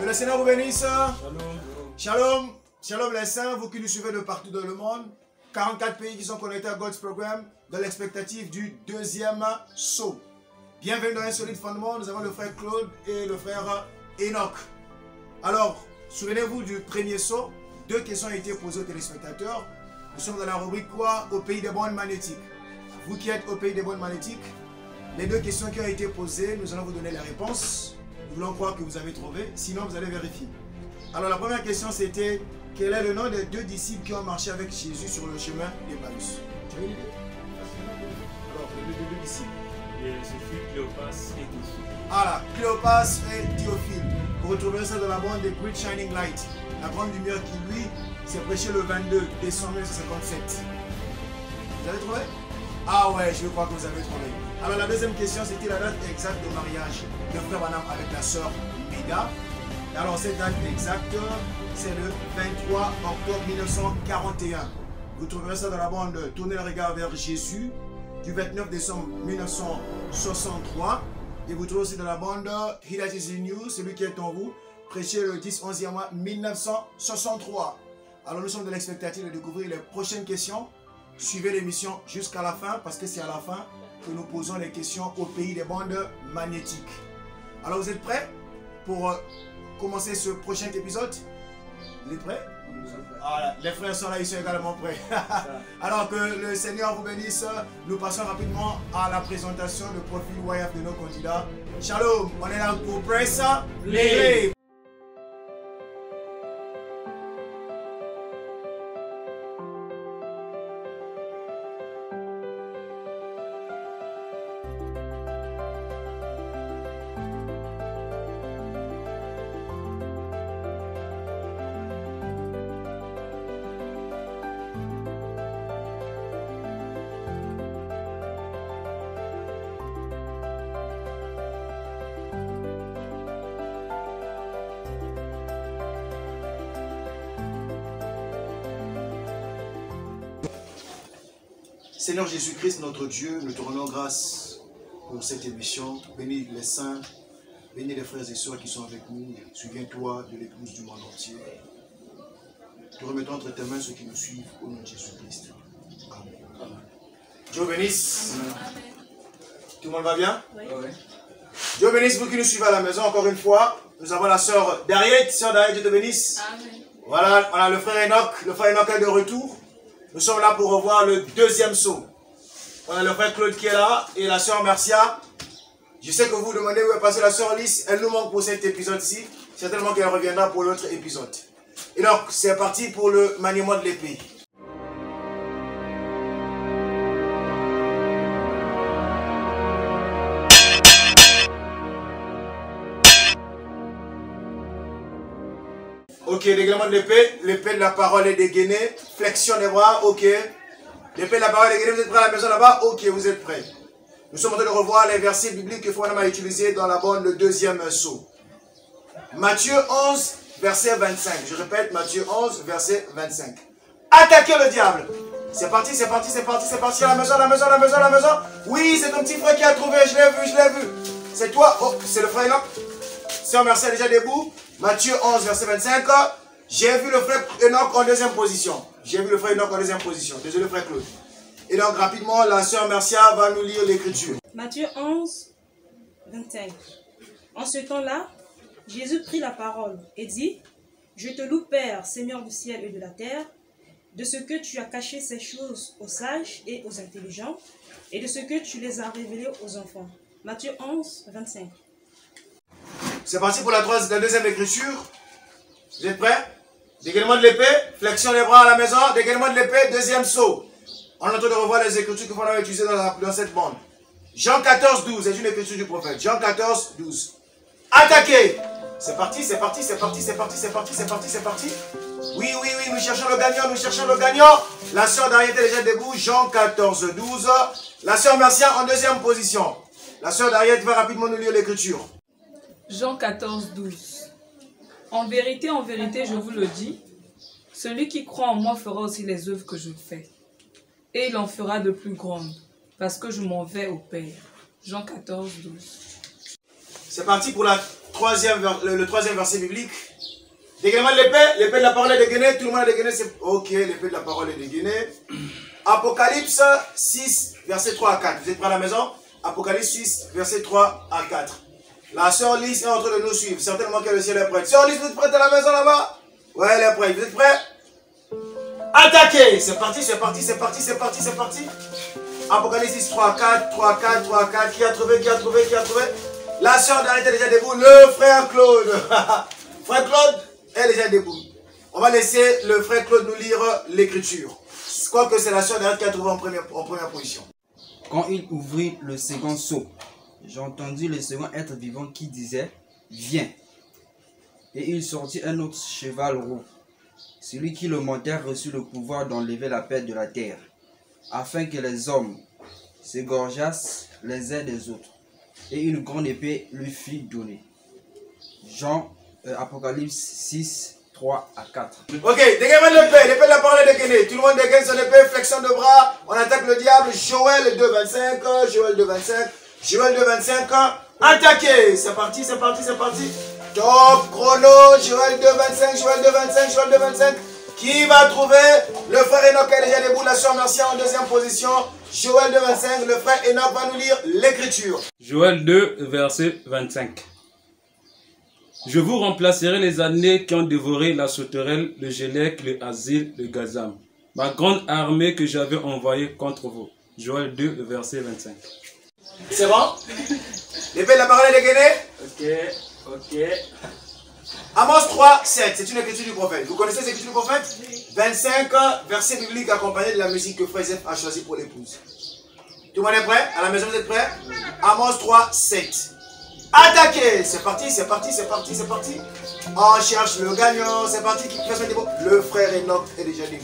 Que le Seigneur vous bénisse. Shalom. Shalom. Shalom les saints, vous qui nous suivez de partout dans le monde. 44 pays qui sont connectés à God's Programme dans l'expectative du deuxième saut. Bienvenue dans un solide fondement. Nous avons le frère Claude et le frère Enoch. Alors, souvenez-vous du premier saut. 2 questions ont été posées aux téléspectateurs. Nous sommes dans la rubrique quoi? Au pays des bandes magnétiques. Vous qui êtes au pays des bandes magnétiques, les 2 questions qui ont été posées, nous allons vous donner les réponses. Nous voulons croire que vous avez trouvé, sinon vous allez vérifier. Alors la première question c'était, quel est le nom des 2 disciples qui ont marché avec Jésus sur le chemin d'Emmaüs? Tu as une idée? Alors, les 2 disciples. Ce fut Cléopas et Théophile. Voilà, Cléopas et Théophile. Vous retrouverez ça dans la bande de Great Shining Light. La grande lumière qui, lui, s'est prêchée le 22 décembre 1957. Vous avez trouvé? Ah ouais, je crois que vous avez trouvé. Alors la deuxième question, c'était la date exacte de mariage de frère Branham avec la sœur Mida. Alors cette date exacte, c'est le 23 octobre 1941. Vous trouverez ça dans la bande Tournez le regard vers Jésus du 29 décembre 1963. Et vous trouvez aussi dans la bande He That Is In You, celui qui est en vous, prêché le 10-11e mois 1963. Alors nous sommes dans l'expectative de découvrir les prochaines questions. Suivez l'émission jusqu'à la fin parce que c'est à la fin que nous posons les questions au pays des bandes magnétiques. Alors vous êtes prêts pour commencer ce prochain épisode? Vous êtes prêts? Ah, les frères sont là, ils sont également prêts. Alors que le Seigneur vous bénisse, nous passons rapidement à la présentation du profil YF de nos candidats. Shalom, on est là pour presse. Play. Seigneur Jésus-Christ, notre Dieu, nous te rendons grâce pour cette émission. Bénis les saints, bénis les frères et sœurs qui sont avec nous. Souviens-toi de l'épouse du monde entier. Te remettons entre tes mains ceux qui nous suivent au nom de Jésus-Christ. Amen. Dieu bénisse. Amen. Tout le monde va bien? Oui. Dieu bénisse vous qui nous suivez à la maison encore une fois. Nous avons la sœur Dariette. Sœur Dariette, Dieu te bénisse. Amen. Voilà, on a le frère Enoch. Le frère Enoch est de retour. Nous sommes là pour revoir le deuxième saut. On a le frère Claude qui est là et la sœur Marcia. Je sais que vous vous demandez où est passée la sœur Lys. Elle nous manque pour cet épisode-ci. Certainement qu'elle reviendra pour l'autre épisode. Et donc, c'est parti pour le maniement de l'épée. Ok, dégainement de l'épée. L'épée de la parole est dégainée. Flexion des bras, ok. L'épée de la parole est dégainée. Vous êtes prêts à la maison là-bas? Ok, vous êtes prêts. Nous sommes en train de revoir les versets bibliques que Fouanam a utilisés dans la bande, le deuxième saut. Matthieu 11, verset 25. Je répète, Matthieu 11, verset 25. Attaquez le diable. C'est parti, c'est parti, c'est parti, c'est parti. À la maison, à la maison, à la maison, à la maison. Oui, c'est ton petit frère qui a trouvé. Je l'ai vu, je l'ai vu. C'est toi. Oh, c'est le frère Enoch. Sœur Merci est déjà debout. Matthieu 11, verset 25. J'ai vu le frère Enoch en deuxième position. J'ai vu le frère Enoch en deuxième position. Désolé, frère Claude. Et donc, rapidement, la sœur Mercia va nous lire l'écriture. Matthieu 11, 25. En ce temps-là, Jésus prit la parole et dit: Je te loue, Père, Seigneur du ciel et de la terre, de ce que tu as caché ces choses aux sages et aux intelligents, et de ce que tu les as révélées aux enfants. Matthieu 11, 25. C'est parti pour la deuxième écriture. Vous êtes prêts? Dégainement de l'épée, flexion des bras à la maison, dégainement de l'épée, deuxième saut. On est en train de revoir les écritures que vous avez utilisées dans cette bande. Jean 14, 12, c'est une écriture du prophète. Jean 14, 12. Attaquez! C'est parti, c'est parti, c'est parti, c'est parti, c'est parti, c'est parti, c'est parti. Oui, oui, oui, nous cherchons le gagnant, nous cherchons le gagnant. La sœur Dariette est déjà debout, Jean 14, 12. La sœur Marcia en deuxième position. La sœur Dariette va rapidement nous lire l'écriture. Jean 14, 12. En vérité, je vous le dis, celui qui croit en moi fera aussi les œuvres que je fais. Et il en fera de plus grandes, parce que je m'en vais au Père. Jean 14, 12. C'est parti pour la le troisième verset biblique. Dégainement de l'épée, l'épée de la parole est dégainée, tout le monde a dégainé, c'est ok, l'épée de la parole est dégainée. Apocalypse 6, verset 3 à 4. Vous êtes prêts à la maison? Apocalypse 6, verset 3 à 4. La sœur Lise est en train de nous suivre, certainement que le ciel est prêt. Sœur Lise, vous êtes prête à la maison là-bas? Ouais, elle est prête, vous êtes prêts? Attaquez! C'est parti, c'est parti, c'est parti, c'est parti, c'est parti. Apocalypse 6, 3 à 4, 3 à 4, 3 à 4. Qui a trouvé, qui a trouvé, qui a trouvé? La sœur d'Arrête est déjà debout, le frère Claude. Frère Claude est déjà debout. On va laisser le frère Claude nous lire l'écriture. Quoique c'est la sœur d'Arrête qui a trouvé en première position. Quand il ouvrit le second sceau, j'entendis le second être vivant qui disait « Viens !» Et il sortit un autre cheval roux. Celui qui le montait reçut le pouvoir d'enlever la paix de la terre, afin que les hommes s'égorgeassent les uns des autres. Et une grande épée lui fut donnée. Apocalypse 6, 3 à 4. Ok, dégainement de l'épée, l'épée de la parole est dégainée. Tout le monde dégaine son épée, flexion de bras, on attaque le diable. Joël 2, 25, Joël 2, 25, Joël 2, 25, attaquez. C'est parti, c'est parti, c'est parti. Top chrono, Joël 2, 25, Joël 2, 25, Joël 2, 25. Qui va trouver? Le frère Enoch est déjà debout, la sœur Marcia en deuxième position. Joël 2, 25, le frère Enoch va nous lire l'écriture. Joël 2, verset 25. Je vous remplacerai les années qui ont dévoré la sauterelle, le gélec, le asile, le gazam. Ma grande armée que j'avais envoyée contre vous. Joël 2, verset 25. C'est bon? L'épée de la parole est dégainée? Ok. Amos 3, 7, c'est une écriture du prophète. Vous connaissez cette écriture du prophète? 25 versets bibliques accompagnés de la musique que Frère Zeph a choisi pour l'épouse. Tout le monde est prêt? À la maison, vous êtes prêts? Amos 3, 7. Attaquez! C'est parti, c'est parti, c'est parti, c'est parti. On cherche le gagnant, c'est parti. Qui fait des mots? Le frère Enoch est déjà debout.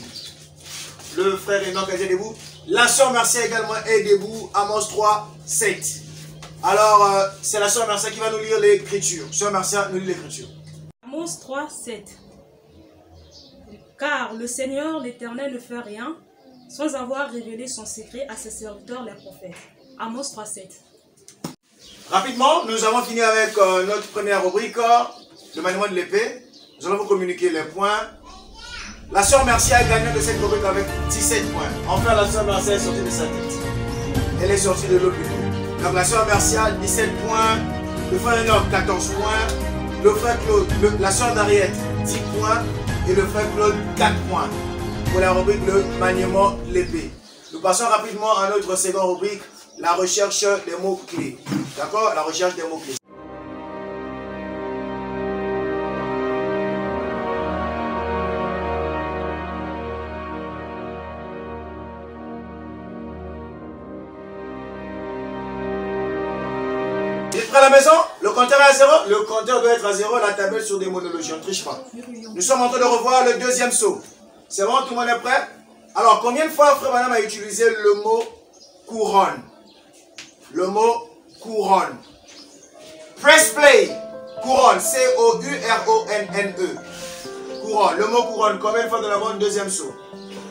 Le frère Enoch est déjà debout. La sœur Marcia également est debout. Amos 3, 7. Alors, c'est la sœur Marcia qui va nous lire l'écriture. Sœur Marcia nous lit l'écriture. Amos 3, 7. Car le Seigneur l'Éternel ne fait rien sans avoir révélé son secret à ses serviteurs les prophètes. Amos 3, 7. Rapidement, nous avons fini avec notre première rubrique, le maniement de l'épée. Nous allons vous communiquer les points. La sœur Marcia est gagnante de cette rubrique avec 17 points. Enfin, la sœur Marcia est sortie de sa tête. Elle est sortie de l'eau plutôt. Donc la sœur Marcia, 17 points. Le frère Enoch, 14 points. Le frère Claude, la sœur d'Ariette, 10 points. Et le frère Claude, 4 points. Pour la rubrique le maniement de l'épée. Nous passons rapidement à notre seconde rubrique, la recherche des mots-clés. D'accord? La recherche des mots-clés. Vous êtes prêts à la maison? Le compteur est à 0? Le compteur doit être à 0, la tablette sur des monologies, on ne triche pas. Nous sommes en train de revoir le deuxième saut. C'est bon, tout le monde est prêt? Alors, combien de fois Frère Madame a utilisé le mot couronne? Le mot couronne. Press play. Couronne. C-O-U-R-O-N-N-E. Couronne. Le mot couronne. Combien de fois dans la bande deuxième saut?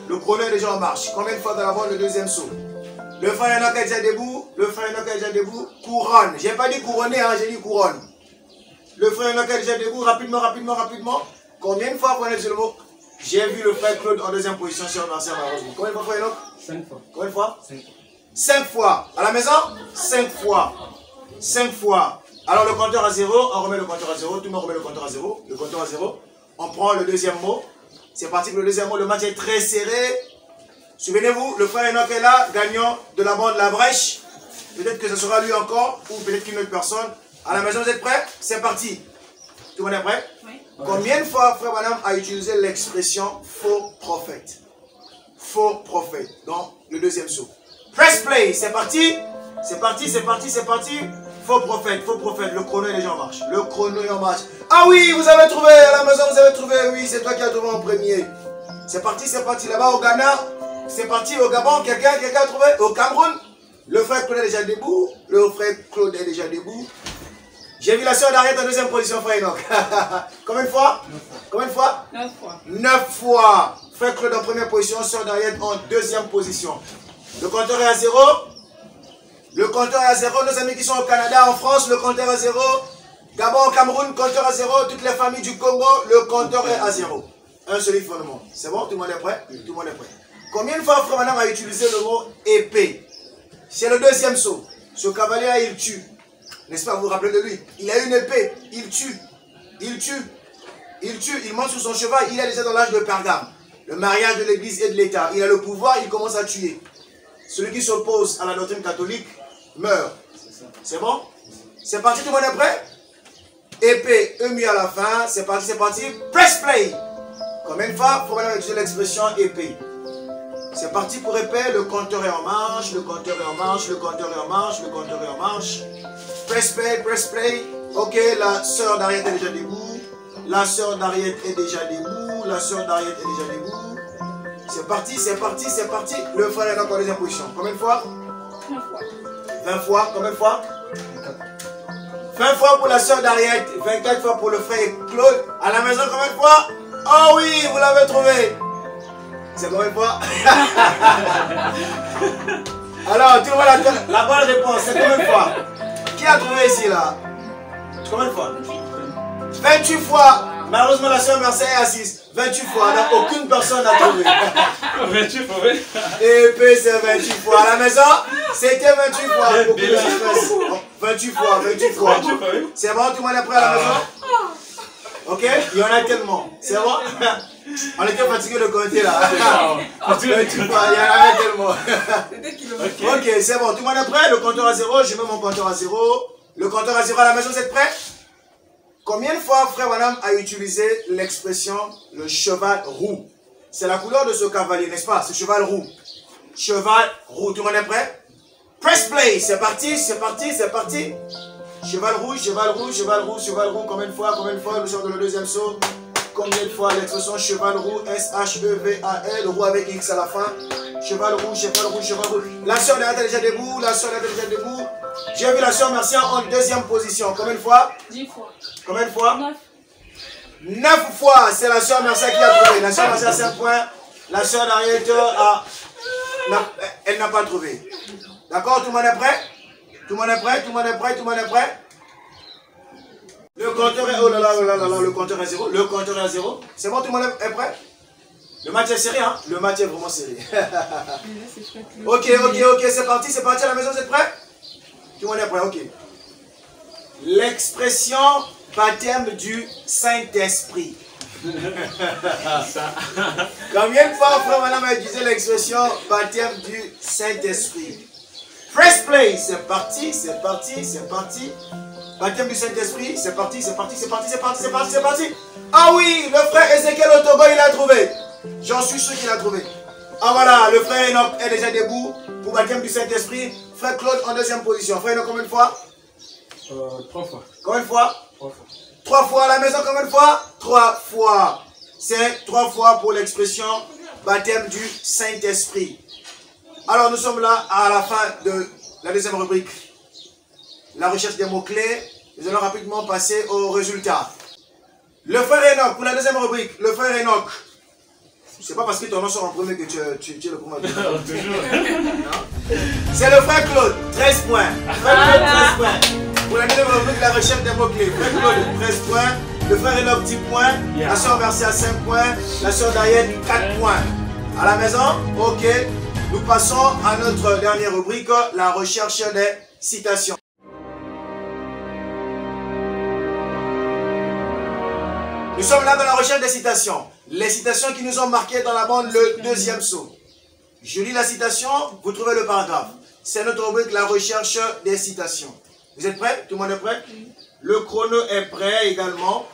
Le chrono est déjà en marche. Combien de fois dans la bande le deuxième saut? Le frère Enoch est déjà debout. Le frère Enoch est déjà debout. Couronne. J'ai pas dit couronner, hein, j'ai dit couronne. Le frère Enoch est déjà debout. Rapidement, rapidement, rapidement. Combien de fois prenez le mot? J'ai vu le frère Claude en deuxième position sur Marcia malheureusement. Combien de fois, frère Enoch? 5 fois. Combien de fois? 5 fois. 5 fois. À la maison? 5 fois. 5 fois. Alors le compteur à 0, on remet le compteur à 0. Tout le monde remet le compteur à 0. Le compteur à 0. On prend le deuxième mot. C'est parti pour le deuxième mot. Le match est très serré. Souvenez-vous, le frère Enoch est là, gagnant de la bande La Brèche. Peut-être que ce sera lui encore, ou peut-être qu'une autre personne. À la maison, vous êtes prêts? C'est parti. Tout le monde est prêt? Oui. Combien de fois frère Madame a utilisé l'expression faux prophète? Faux prophète. Dans le deuxième saut. Press play, c'est parti. C'est parti, c'est parti, c'est parti. Faux prophète, le chrono est déjà en marche. Le chrono est en marche. Ah oui, vous avez trouvé, à la maison vous avez trouvé, oui, c'est toi qui as trouvé en premier. C'est parti, là-bas au Ghana. C'est parti au Gabon, quelqu'un a trouvé. Au Cameroun, le frère Claude est déjà debout. Le frère Claude est déjà debout. J'ai vu la sœur d'Ariette en deuxième position, frère Enoch. Combien de fois? 9 fois. Combien de fois? 9 fois. 9 fois. Frère Claude en première position, sœur d'Ariette en deuxième position. Le compteur est à 0. Le compteur est à 0. Nos amis qui sont au Canada, en France, le compteur est à 0. Gabon, Cameroun, compteur à 0. Toutes les familles du Congo, le compteur est à 0. Un solide fondement. C'est bon? Tout le monde est prêt? Tout le monde est prêt. Combien de fois Frère Branham a utilisé le mot épée? C'est le deuxième saut. Ce cavalier-là, il tue. N'est-ce pas? Vous vous rappelez de lui? Il a une épée. Il tue. Il tue. Il tue. Il monte sur son cheval. Il est déjà dans l'âge de Pergame. Le mariage de l'église et de l'État. Il a le pouvoir. Il commence à tuer. Celui qui s'oppose à la doctrine catholique meurt. C'est bon? C'est parti. Tout le monde est prêt? Épée, EMU à la fin. C'est parti. C'est parti. Press play. Combien de fois faut maintenant utiliser l'expression épée? C'est parti pour épée, le compteur est en marche, le compteur est en marche, le compteur est en marche, le compteur est en marche. Press play, press play. Ok, la sœur d'Ariette est déjà debout. La sœur d'Ariette est déjà debout. La sœur d'Ariette est déjà debout. C'est parti, c'est parti, c'est parti. Le frère est encore en deuxième position. Combien de fois? 20 fois. 20 fois, combien de fois? 20 fois pour la sœur d'Ariette, 24 fois pour le frère Claude. À la maison, combien de fois? Oh oui, vous l'avez trouvé. C'est combien de fois? Alors, tout le monde a la bonne réponse. C'est combien de fois? Qui a trouvé ici, là? Combien de fois? 28 fois. Malheureusement, la soeur Marseille est assise. 28 fois. Donc, aucune personne n'a trouvé. 28 fois, oui. Et puis, c'est 28 fois. À la maison, c'était 28 fois. 28 fois, 28 fois. C'est bon, tout le monde est prêt à la maison? Ok? Il y en a tellement. C'est bon? On était fatigué de compter là. Il y en a tellement. Ok, c'est bon. Tout le monde est prêt? Le compteur à 0. Je mets mon compteur à 0. Le compteur à 0 à la maison, vous êtes prêts? Combien de fois Frère Branham a utilisé l'expression le cheval roux? C'est la couleur de ce cavalier, n'est-ce pas? Ce cheval roux. Cheval roux. Tout le monde est prêt? Press play. C'est parti, c'est parti, c'est parti. Cheval roux, cheval roux, cheval roux, cheval roux. Combien de fois? Nous sommes dans le deuxième saut. Combien de fois l'expression cheval roux, S-H-E-V-A-L, roux avec X à la fin. Cheval roux, cheval roux, cheval roux. La soeur est déjà debout, la soeur est déjà debout. J'ai vu la soeur Mercier en deuxième position. Combien de fois? 10 fois. Combien de fois? 9. 9 fois. C'est la soeur Mercier qui a trouvé. La soeur Mercier a 5 points. La soeur d'Ariette elle n'a pas trouvé. D'accord? Tout le monde est prêt? Tout le monde est prêt? Tout le monde est prêt? Tout le monde est prêt? Le compteur est... Oh là là, oh là là, le compteur est à 0. Le compteur est à 0. C'est bon, tout le monde est prêt? Le match est serré, hein? Le match est vraiment serré. Ok, c'est parti, c'est parti à la maison, vous êtes prêts? Tout le monde est prêt, ok. L'expression baptême du Saint-Esprit. Combien de fois Frère Branham a utilisé l'expression baptême du Saint-Esprit? Press play, c'est parti, c'est parti, c'est parti. Baptême du Saint-Esprit, c'est parti, c'est parti, c'est parti, c'est parti, c'est parti, c'est parti. Ah oui, le frère Ézéchiel au Togo, il a trouvé. J'en suis sûr qu'il a trouvé. Ah voilà, le frère Enoch est déjà debout pour baptême du Saint-Esprit. Frère Claude en deuxième position. Frère Enoch, combien de fois? 3 fois. Combien de fois? 3 fois. 3 fois à la maison, combien de fois? 3 fois. C'est 3 fois pour l'expression baptême du Saint-Esprit. Alors nous sommes là à la fin de la deuxième rubrique. La recherche des mots-clés. Nous allons rapidement passer aux résultats. Le frère Enoch, pour la deuxième rubrique, le frère Enoch. C'est pas parce que ton nom sort en premier que tu es le premier. C'est le frère Claude, 13 points. Frère Claude, 13 points. Pour la deuxième rubrique, la recherche des mots-clés. Frère Claude, 13 points. Le frère Enoch, 10 points. La soeur Mercier, 5 points. La soeur Dayenne, 4 points. À la maison? Ok. Nous passons à notre dernière rubrique, la recherche des citations. Nous sommes là dans la recherche des citations. Les citations qui nous ont marquées dans la bande, le deuxième saut. Je lis la citation, vous trouvez le paragraphe. C'est notre rubrique, la recherche des citations. Vous êtes prêts? Tout le monde est prêt? Le chrono est prêt également.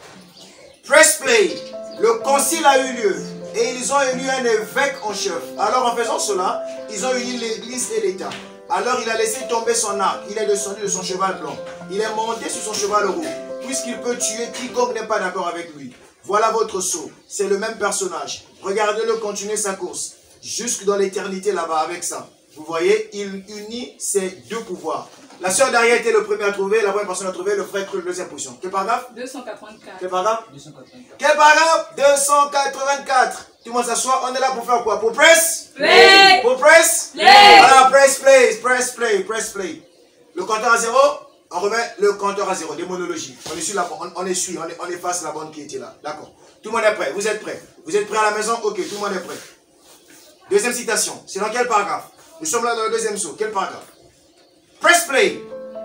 Press play. Le concile a eu lieu et ils ont élu un évêque en chef. Alors en faisant cela, ils ont uni l'église et l'État. Alors il a laissé tomber son arc. Il est descendu de son cheval blanc. Il est monté sur son cheval roux, puisqu'il peut tuer quiconque n'est pas d'accord avec lui. Voilà votre sceau. C'est le même personnage. Regardez-le continuer sa course. Jusque dans l'éternité là-bas avec ça. Vous voyez, il unit ces deux pouvoirs. La sœur d'Ariette était le premier à trouver, la première personne à trouver, le frère Claude, deuxième position. Quel paragraphe? 284. Quel paragraphe? 284. Quel paragraphe? 284. Tout le monde s'assoit. On est là pour faire quoi? Pour press? Play. Pour press? Play. Voilà, press play, press play, press play. Le compteur à 0? On remet le compteur à 0, démonologie. On efface la bande qui était là. D'accord. Tout le monde est prêt. Vous êtes prêts? Vous êtes prêts à la maison? Ok, tout le monde est prêt. Deuxième citation. C'est dans quel paragraphe? Nous sommes là dans le deuxième saut. Quel paragraphe? Press play.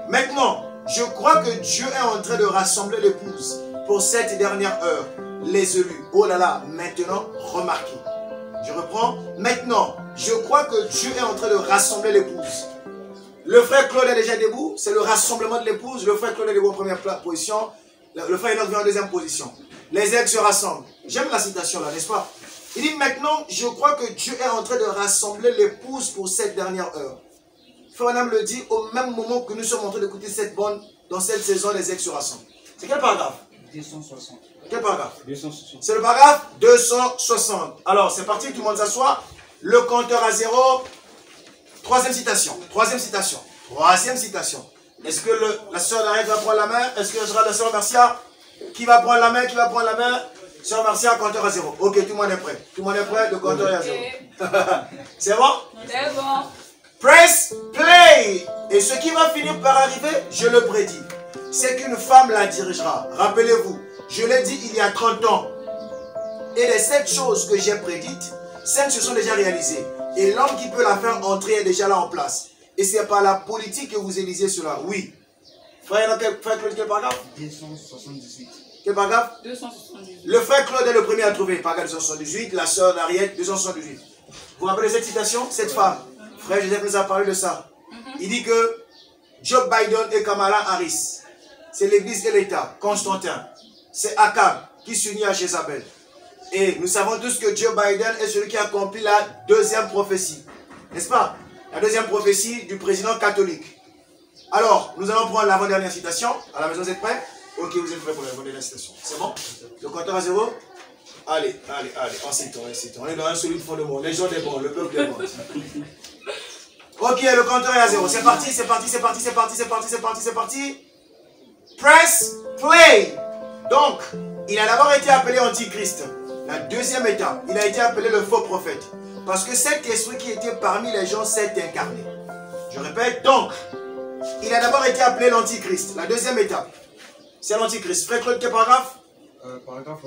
Maintenant, je crois que Dieu est en train de rassembler l'épouse pour cette dernière heure. Les élus. Oh là là, maintenant, remarquez. Je reprends. Maintenant, je crois que Dieu est en train de rassembler l'épouse. Le frère Claude est déjà debout. C'est le rassemblement de l'épouse. Le frère Claude est debout en première position. Le frère Enoch vient en deuxième position. Les aigles se rassemblent. J'aime la citation là, n'est-ce pas? Il dit maintenant, je crois que Dieu est en train de rassembler l'épouse pour cette dernière heure. Frère Nam le dit, au même moment que nous sommes en train d'écouter cette bande, dans cette saison, les aigles se rassemblent. C'est quel paragraphe? 260. Quel paragraphe? 260. C'est le paragraphe 260. Alors, c'est parti, tout le monde s'assoit. Le compteur à 0. Troisième citation. Troisième citation. Troisième citation. Est-ce que la sœur d'Ariette va prendre la main? Est-ce que ce sera la sœur Marcia? Qui va prendre la main? Qui va prendre la main? Sœur Marcia, compteur à 0. Ok, tout le monde est prêt. Tout le monde est prêt? Le compteur est à 0. C'est bon? C'est bon. Press play. Et ce qui va finir par arriver, je le prédis, c'est qu'une femme la dirigera. Rappelez-vous, je l'ai dit il y a 30 ans. Et les 7 choses que j'ai prédites, 5 se sont déjà réalisées. Et l'homme qui peut la faire entrer est déjà là en place. Et c'est par la politique que vous élisez cela. Oui. Frère Claude, quel paragraphe? 278. Quel paragraphe? 278. Le frère Claude est le premier à trouver. Paragraphe 278. La sœur d'Ariette, 278. Vous vous rappelez cette citation? Cette femme. Frère Joseph nous a parlé de ça. Il dit que Joe Biden et Kamala Harris, c'est l'église et l'État. Constantin, c'est Akab qui s'unit à Jézabel. Et nous savons tous que Joe Biden est celui qui a accompli la deuxième prophétie. N'est-ce pas? La deuxième prophétie du président catholique. Alors, nous allons prendre l'avant-dernière citation. À la maison, vous êtes prêts? Ok, vous êtes prêts pour l'avant-dernière citation. C'est bon? Le compteur à 0? Allez, on s'étend. On est dans un solide fondement. Les gens des bons, le peuple des bons. Ok, le compteur est à 0. C'est parti. Press play. Donc, il a d'abord été appelé Antichrist. La deuxième étape, il a été appelé le faux prophète. Parce que cet esprit qui était parmi les gens s'est incarné. Je répète, donc, il a d'abord été appelé l'Antichrist. La deuxième étape, c'est l'Antichrist. Frère Claude, quel paragraphe? Paragraphe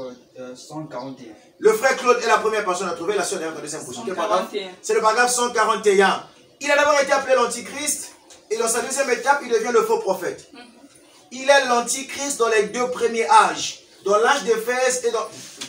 141. Le frère Claude est la première personne à trouver, la sœur derrière la deuxième position. Quel paragraphe? C'est le paragraphe 141. Il a d'abord été appelé l'Antichrist. Et dans sa deuxième étape, il devient le faux prophète. Il est l'Antichrist dans les 2 premiers âges. Dans l'âge d'Éphèse et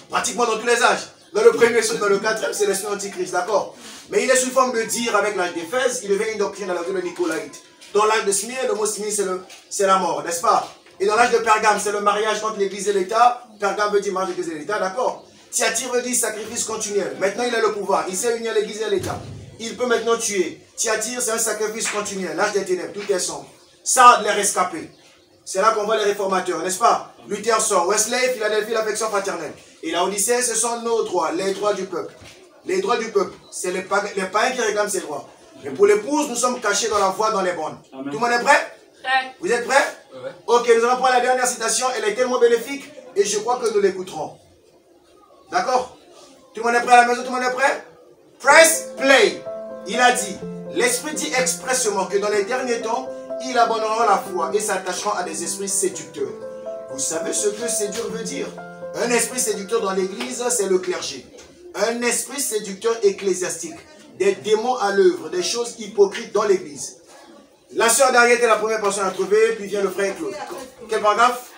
pratiquement dans tous les âges. Dans le premier, dans le 4e, c'est l'esprit Antichrist, d'accord? Mais il est sous forme de dire avec l'âge d'Éphèse, il devient une doctrine à la vie de Nicolaïte. Dans l'âge de Smyrne, le mot Smyrne, c'est la mort, n'est-ce pas? Et dans l'âge de Pergame, c'est le mariage entre l'église et l'État. Pergame veut dire mariage de l'église et l'État, d'accord? Thyatire veut dire sacrifice continuel. Maintenant, il a le pouvoir. Il sait unir l'église et l'État. Il peut maintenant tuer. Thyatire, c'est un sacrifice continuel. L'âge des ténèbres, tout est sombre. Sardes, les rescapés. C'est là qu'on voit les réformateurs, n'est-ce pas? Luther sort. Wesley, Philadelphie, l'affection fraternelle. Et la Odyssée, ce sont nos droits, les droits du peuple. Les droits du peuple, c'est les païens qui réclament ces droits. Mais pour l'épouse, nous sommes cachés dans la voie, dans les bornes. Tout le monde est prêt? Prêt. Vous êtes prêts? Ouais. Ok, nous allons prendre la dernière citation. Elle est tellement bénéfique et je crois que nous l'écouterons. D'accord? Tout le monde est prêt à la maison? Tout le monde est prêt? Press play. Il a dit, l'Esprit dit expressément que dans les derniers temps, ils abandonneront la foi et s'attacheront à des esprits séducteurs. Vous savez ce que séduire veut dire? Un esprit séducteur dans l'église, c'est le clergé. Un esprit séducteur ecclésiastique. Des démons à l'œuvre, des choses hypocrites dans l'église. La sœur d'Ariette est la première personne à trouver, puis vient le frère Claude. Quel paragraphe?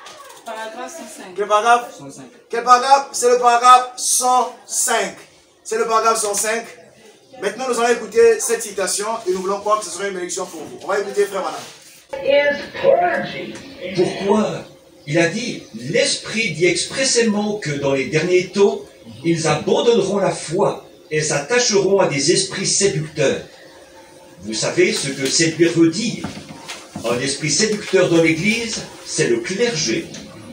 Paragraphe 105. Quel paragraphe? 105. Quel paragraphe? C'est le paragraphe 105. C'est le paragraphe 105. Maintenant, nous allons écouter cette citation et nous voulons croire que ce sera une bénédiction pour vous. On va écouter frère Madame. Pourquoi? Il a dit, l'Esprit dit expressément que dans les derniers temps, ils abandonneront la foi et s'attacheront à des esprits séducteurs. Vous savez ce que séduire veut dire? Un esprit séducteur dans l'Église, c'est le clergé.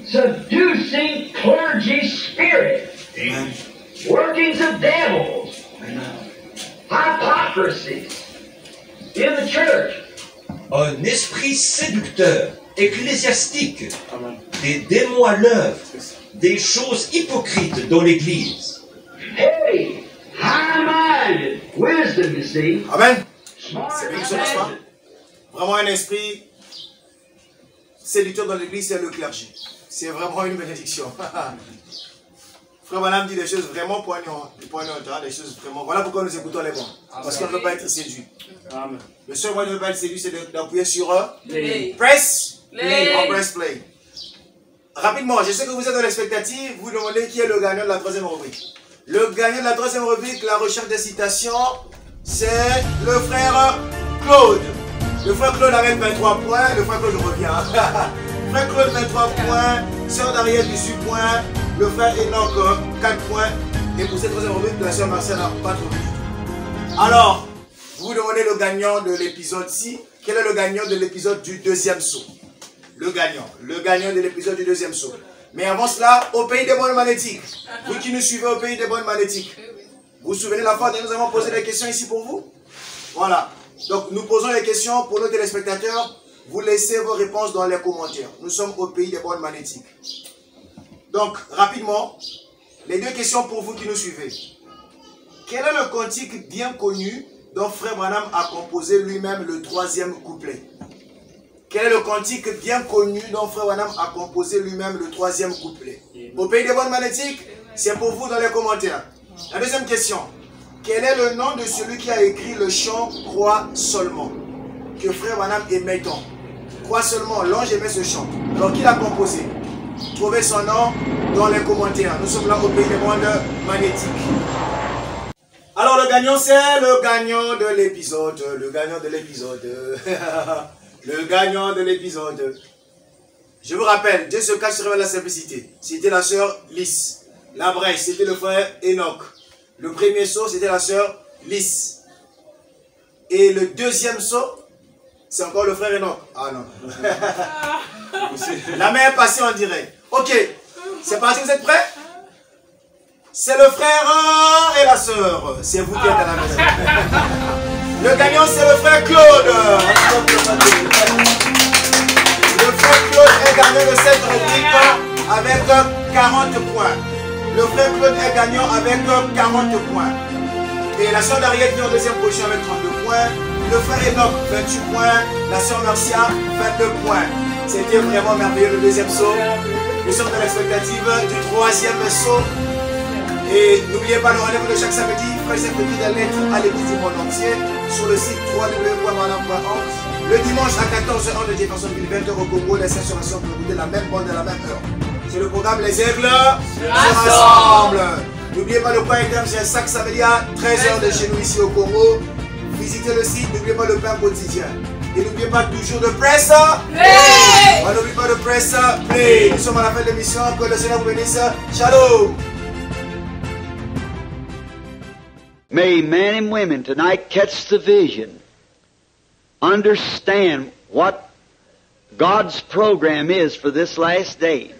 Seducing clergy spirit, Amen. workings of devils, hypocrisy in the church. Un esprit séducteur, ecclésiastique, Amen. des démons à l'œuvre, des choses hypocrites dans l'Église. Hey, high-minded wisdom, you see. Amen. Smart C'est bénédiction, n'est-ce pas? Vraiment un esprit séducteur dans l'église, c'est le clergé. C'est vraiment une bénédiction. Frère Branham dit des choses vraiment poignantes, des choses vraiment... Voilà pourquoi nous écoutons les bons. Parce qu'on ne peut pas être séduit. Amen. Le seul moyen de ne pas être séduit, c'est d'appuyer sur Play. press Play. on press play. Rapidement, je sais que vous êtes dans l'expectative, vous demandez qui est le gagnant de la troisième rubrique. Le gagnant de la troisième rubrique, la recherche des citations, c'est le frère Claude. Le frère Claude avec 23 points, le frère Claude revient. Frère Claude 23 points, sœur d'Ariel 18 points, le frère Enoch 4 points. Et pour cette troisième rubrique, la sœur Marcel n'a pas trouvé. Alors, vous demandez le gagnant de l'épisode-ci. Quel est le gagnant de l'épisode du deuxième saut? Le gagnant de l'épisode du deuxième saut. Mais avant cela, au pays des bonnes magnétiques. Vous qui nous suivez au pays des bonnes magnétiques. Vous vous souvenez la fois où nous avons posé des questions ici pour vous? Voilà. Donc nous posons les questions pour nos téléspectateurs. Vous laissez vos réponses dans les commentaires. Nous sommes au pays des bonnes magnétiques. Donc, rapidement, les deux questions pour vous qui nous suivez. Quel est le cantique bien connu dont Frère Branham a composé lui-même le troisième couplet? Quel est le cantique bien connu dont Frère Branham a composé lui-même le troisième couplet? Au pays des bonnes magnétiques, c'est pour vous dans les commentaires. La deuxième question. Quel est le nom de celui qui a écrit le chant « Crois seulement » que Frère Branham aimait tant? Crois seulement, l'ange aimait ce chant. Alors qui l'a composé? Trouvez son nom dans les commentaires. Nous sommes là au pays des bonnes magnétiques. Alors le gagnant, c'est le gagnant de l'épisode. Le gagnant de l'épisode. Le gagnant de l'épisode. Je vous rappelle, Dieu se cache sur la simplicité. C'était la sœur Lys. La brèche, c'était le frère Enoch. Le premier saut, c'était la sœur Lys. Et le deuxième saut, c'est encore le frère Enoch. Ah non. La main est passée en direct. Ok, c'est parti, vous êtes prêts? C'est le frère et la sœur. C'est vous qui êtes à la maison. Le gagnant, c'est le frère Claude. Le frère Claude est gagnant de cette rubrique avec 40 points. Le frère Claude est gagnant avec 40 points. Et la sœur d'Ariel vient en deuxième position avec 32 points. Le frère Enoch, 28 points. La sœur Marcia, 22 points. C'était vraiment merveilleux le deuxième saut. Nous sommes dans l'expectative du troisième saut. Et n'oubliez pas le rendez-vous de chaque samedi, frères et petits des lettres à l'église du monde entier, sur le site www.manam.org. Le dimanche à 14h de Jeffersonville, 20h au Congo, les sessions pour écouter la même bande à la même heure. C'est le programme Les Aigles se rassemblent. N'oubliez pas le point interne, c'est chaque samedi à 13h de chez nous ici au Congo. Visitez le site, n'oubliez pas le pain quotidien. Et n'oubliez pas toujours de presse play. On n'oublie pas de presse play. Nous sommes à la fin de l'émission. Que le Seigneur vous bénisse. Shalom. May men and women tonight catch the vision, understand what God's program is for this last day.